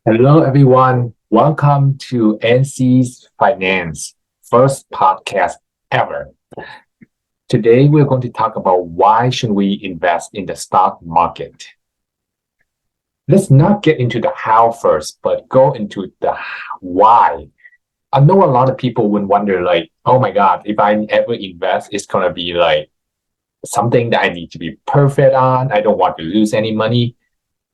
Hello, everyone. Welcome to NC's Finance, first podcast ever. Today, we're going to talk about why should we invest in the stock market. Let's not get into the how first, but go into the why. I know a lot of people would wonder, like, oh my God, if I ever invest, it's going to be like something that I need to be perfect on. I don't want to lose any money.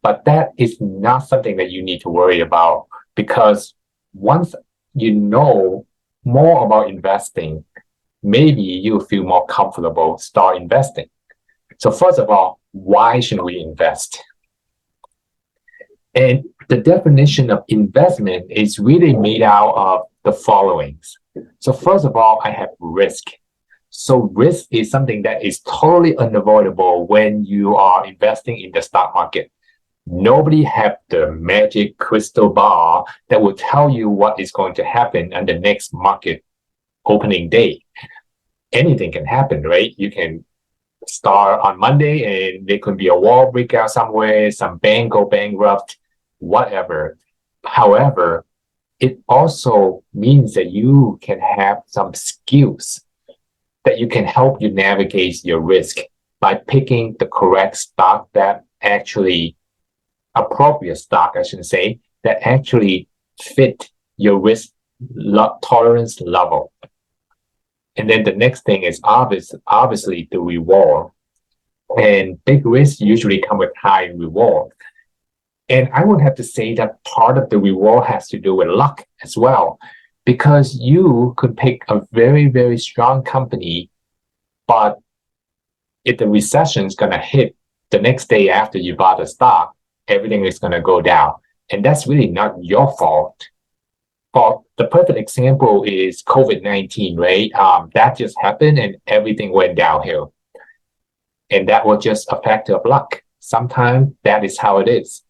But that is not something that you need to worry about because once you know more about investing, maybe you'll feel more comfortable start investing. So first of all, why should we invest? And the definition of investment is really made out of the followings. So first of all, I have risk. So risk is something that is totally unavoidable when you are investing in the stock market. Nobody have the magic crystal ball that will tell you what is going to happen on the next market opening day. Anything can happen, right? You can start on Monday and there could be a war breakout somewhere, some bank go bankrupt, whatever. However, it also means that you can have some skills that you can help you navigate your risk by picking the correct stock that actually appropriate stock, I should say, that actually fit your risk tolerance level. And then the next thing is obviously the reward. And big risks usually come with high reward. And I would have to say that part of the reward has to do with luck as well, because you could pick a very, very strong company, but if the recession is going to hit the next day after you bought the stock, everything is going to go down. And that's really not your fault. But the perfect example is COVID-19, right? That just happened and everything went downhill. And that was just a factor of luck. Sometimes that is how it is.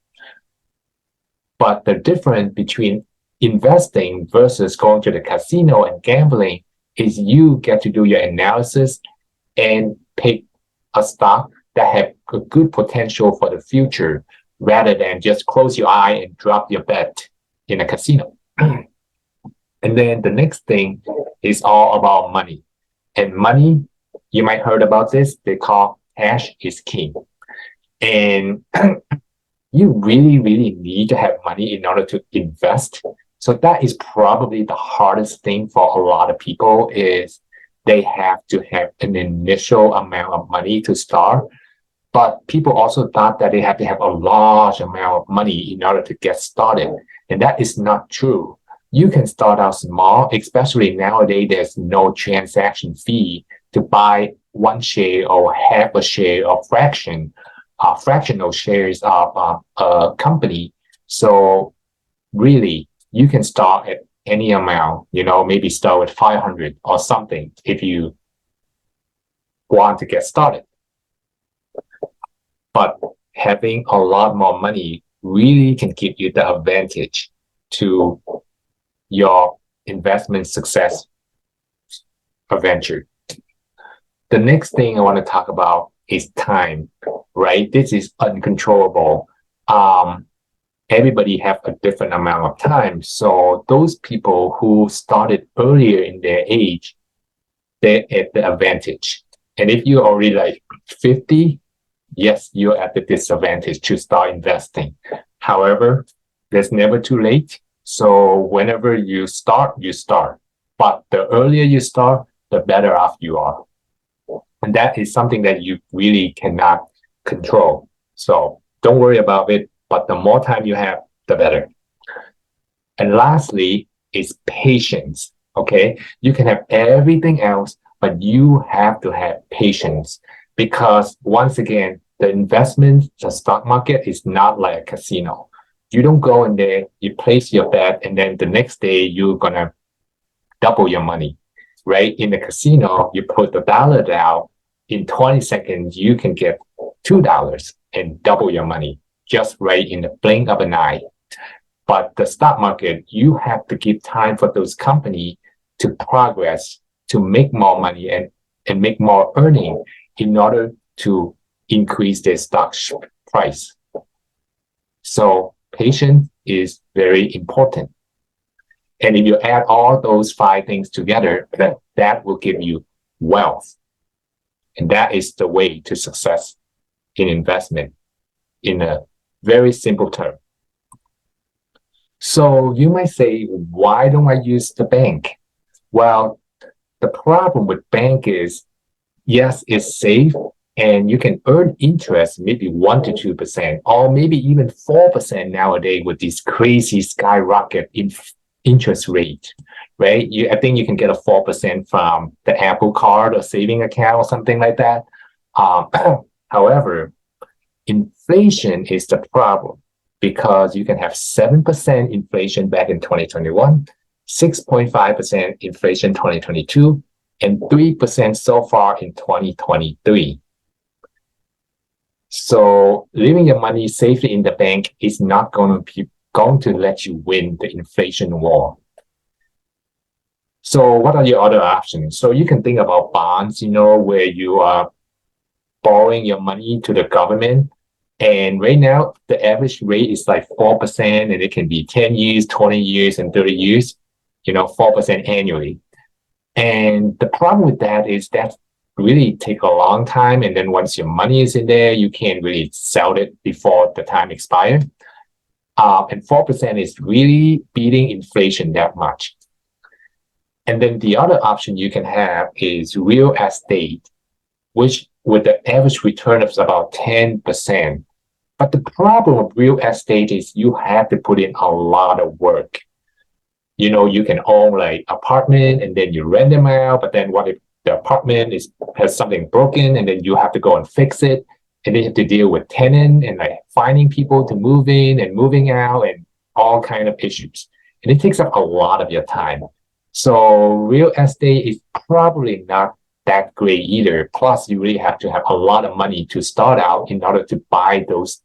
But the difference between investing versus going to the casino and gambling is you get to do your analysis and pick a stock that have a good potential for the future rather than just close your eye and drop your bet in a casino. And then the next thing is all about money. And money, you might heard about this, they call cash is king. And you really, really need to have money in order to invest. So that is probably the hardest thing for a lot of people is they have to have an initial amount of money to start. But people also thought that they have to have a large amount of money in order to get started. And that is not true. You can start out small, especially nowadays, there's no transaction fee to buy one share or half a share or fractional shares of a company. So really, you can start at any amount, maybe start with 500 or something if you want to get started. But having a lot more money really can give you the advantage to your investment success adventure. The next thing I want to talk about is time, right? This is uncontrollable. Everybody have a different amount of time. So those people who started earlier in their age, they're at the advantage. And if you're already like 50, yes, you're at the disadvantage to start investing. However, there's never too late. So whenever you start, you start. But the earlier you start, the better off you are. And that is something that you really cannot control. So don't worry about it. But the more time you have, the better. And lastly is patience. Okay. You can have everything else, but you have to have patience because once again, the investment, the stock market is not like a casino. You don't go in there, you place your bet, and then the next day you're going to double your money, right? In the casino, you put the dollar down. In 20 seconds, you can get $2 and double your money just right in the blink of an eye. But the stock market, you have to give time for those companies to progress, to make more money and make more earning in order to increase their stock price. So patience is very important. And if you add all those five things together, that will give you wealth. And that is the way to success in investment in a very simple term. So you might say, why don't I use the bank? Well, the problem with bank is, yes, it's safe and you can earn interest maybe 1 to 2%, or maybe even 4% nowadays with this crazy skyrocket interest rate, right? I think you can get a 4% from the Apple Card or saving account or something like that. However, inflation is the problem because you can have 7% inflation back in 2021, 6.5% inflation 2022, and 3% so far in 2023. So leaving your money safely in the bank is not going to let you win the inflation war. So what are your other options? So you can think about bonds, where you are borrowing your money to the government. And right now, the average rate is like 4%, and it can be 10 years, 20 years, and 30 years, 4% annually. And the problem with that is that really take a long time. And then once your money is in there, you can't really sell it before the time expires. And 4% is really beating inflation that much. And then the other option you can have is real estate, which with the average return of about 10%. But the problem with real estate is you have to put in a lot of work. You can own like apartment and then you rent them out, but then what if the apartment has something broken and then you have to go and fix it, and then you have to deal with tenant and like finding people to move in and moving out and all kind of issues. And it takes up a lot of your time. So real estate is probably not that great either. Plus, you really have to have a lot of money to start out in order to buy those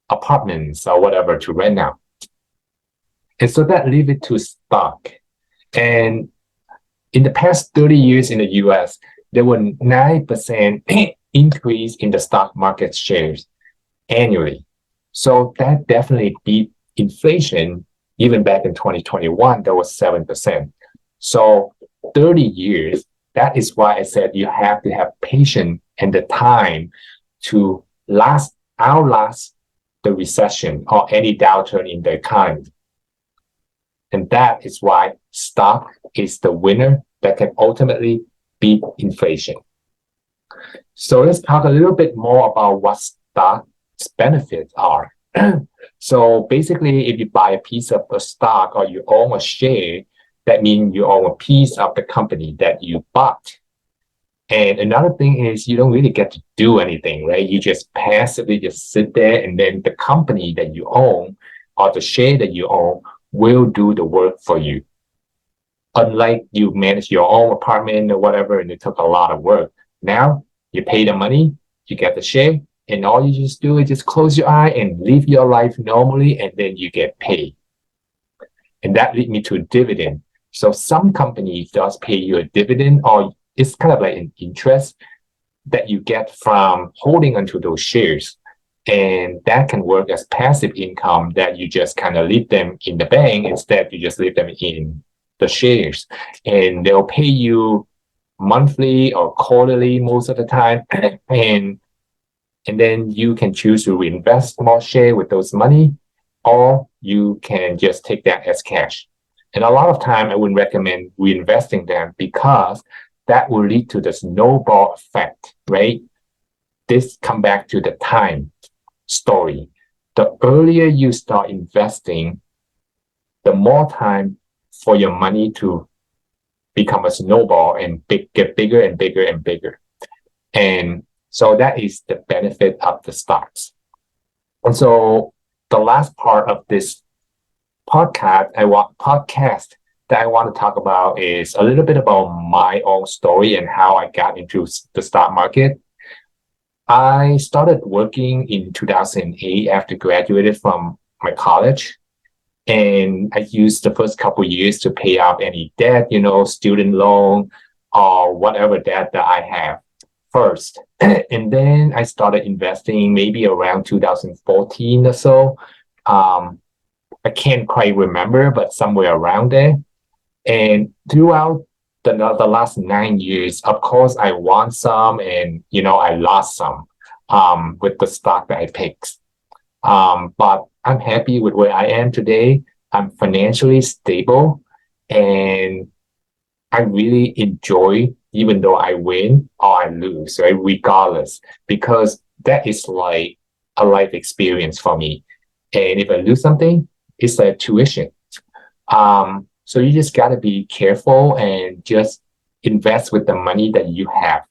apartments or whatever to rent out. And so that leaves it to stock. And in the past 30 years in the US, there were 9% increase in the stock market shares annually. So that definitely beat inflation. Even back in 2021, that was 7%. So 30 years, that is why I said you have to have patience and the time to outlast the recession or any downturn in the economy. And that is why stock is the winner that can ultimately beat inflation. So let's talk a little bit more about what stock's benefits are. So basically, if you buy a piece of a stock or you own a share, that means you own a piece of the company that you bought. And another thing is you don't really get to do anything, right? You just passively just sit there, and then the company that you own or the share that you own will do the work for you. Unlike you manage your own apartment or whatever, and it took a lot of work. Now you pay the money, you get the share, and all you just do is just close your eye and live your life normally, and then you get paid. And that leads me to a dividend. So some companies does pay you a dividend, or it's kind of like an interest that you get from holding onto those shares. And that can work as passive income that you just kind of leave them in the bank. Instead, you just leave them in the shares. And they'll pay you monthly or quarterly most of the time. And then you can choose to reinvest more share with those money, or you can just take that as cash. And a lot of time I wouldn't recommend reinvesting them because that will lead to the snowball effect, right? This come back to the time story. The earlier you start investing, the more time for your money to become a snowball and get bigger and bigger and bigger. And so that is the benefit of the stocks. And so the last part of this podcast that I want to talk about is a little bit about my own story and how I got into the stock market. I started working in 2008 after graduated from my college. And I used the first couple of years to pay off any debt, student loan or whatever debt that I have first. And then I started investing maybe around 2014 or so. I can't quite remember, but somewhere around there. And throughout the last 9 years, of course, I won some and, I lost some with the stock that I picked. But I'm happy with where I am today. I'm financially stable and I really enjoy, even though I win or I lose, right? Regardless, because that is like a life experience for me. And if I lose something, it's like tuition. So you just got to be careful and just invest with the money that you have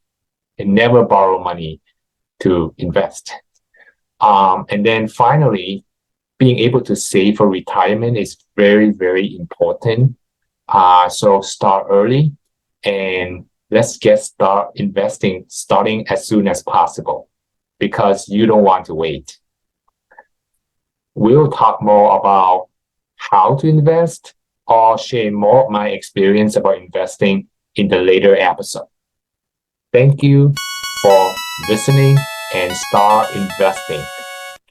and never borrow money to invest. And then finally, being able to save for retirement is very, very important. So start early and let's get start investing starting as soon as possible because you don't want to wait. We'll talk more about how to invest or share more of my experience about investing in the later episode. Thank you for listening and start investing.